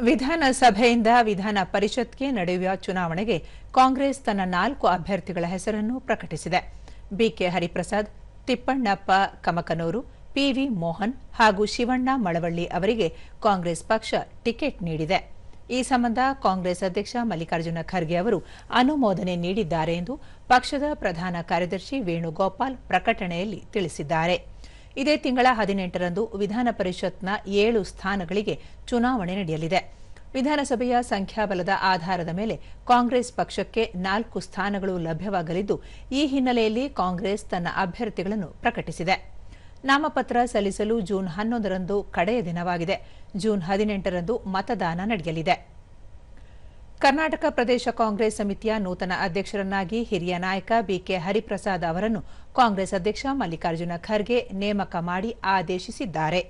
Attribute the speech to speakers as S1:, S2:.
S1: ವಿಧಾನಸಭೆಯಿಂದ ವಿಧಾನ ಪರಿಷತ್ಗೆ ನಡೆಯುವ ಚುನಾವಣೆಗೆ ಕಾಂಗ್ರೆಸ್ ತನ್ನ 4 ಅಭ್ಯರ್ಥಿಗಳ ಹೆಸರನ್ನು ಪ್ರಕಟಿಸಿದೆ. ಬಿಕೆ ಹರಿಪ್ರಸಾದ್, ತಿಪ್ಪಣ್ಣಪ್ಪ ಕಮಕನೂರು, ಪಿವಿ ಮೋಹನ್ ಹಾಗೂ ಶಿವಣ್ಣ ಮಳವಳ್ಳಿ ಅವರಿಗೆ ಕಾಂಗ್ರೆಸ್ ಪಕ್ಷ ಟಿಕೆಟ್ ನೀಡಿದೆ. ಈ ಸಂಬಂಧ ಕಾಂಗ್ರೆಸ್ ಅಧ್ಯಕ್ಷ ಮಲ್ಲಿಕಾರ್ಜುನ ಖರ್ಗೆ ಅವರು ಅನುಮೋದನೆ ನೀಡಿದ್ದಾರೆ ಎಂದು ಪಕ್ಷದ ಪ್ರಧಾನ ಕಾರ್ಯದರ್ಶಿ ವೇಣುಗೋಪಾಲ್ ಪ್ರಕಟಣೆಯಲ್ಲಿ ತಿಳಿಸಿದ್ದಾರೆ. ಇದೇ ತಿಂಗಳ 18ರಂದು ವಿಧಾನ ಪರಿಷತ್ನ 7 ಸ್ಥಾನಗಳಿಗೆ ಚುನಾವಣೆ ನಡೆಯಲಿದೆ. ವಿಧಾನಸಭೆಯ ಸಂಖ್ಯಾಬಲದ ಆಧಾರದ ಮೇಲೆ ಕಾಂಗ್ರೆಸ್ ಪಕ್ಷಕ್ಕೆ 4 ಸ್ಥಾನಗಳು ಲಭ್ಯವಾಗಲಿದ್ದು, ಈ ಹಿನ್ನೆಲೆಯಲ್ಲಿ ಕಾಂಗ್ರೆಸ್ ತನ್ನ ಅಭ್ಯರ್ಥಿಗಳನ್ನು ಪ್ರಕಟಿಸಿದೆ. ನಾಮಪತ್ರ ಸಲ್ಲಿಸಲು ಜೂನ್ 11ರಂದು ಕಡೆಯ ದಿನವಾಗಿದೆ. ಜೂನ್ 18ರಂದು ಮತದಾನ ನಡೆಯಲಿದೆ. ಕರ್ನಾಟಕ ಪ್ರದೇಶ ಕಾಂಗ್ರೆಸ್ ಸಮಿತಿಯ ನೂತನ ಅಧ್ಯಕ್ಷರನ್ನಾಗಿ ಹಿರಿಯ ನಾಯಕ ಬಿಕೆ ಹರಿಪ್ರಸಾದ್ ಅವರನ್ನು ಕಾಂಗ್ರೆಸ್ ಅಧ್ಯಕ್ಷ ಮಲ್ಲಿಕಾರ್ಜುನ ಖರ್ಗೆ ನೇಮಕ ಮಾಡಿ ಆದೇಶಿಸಿದ್ದಾರೆ.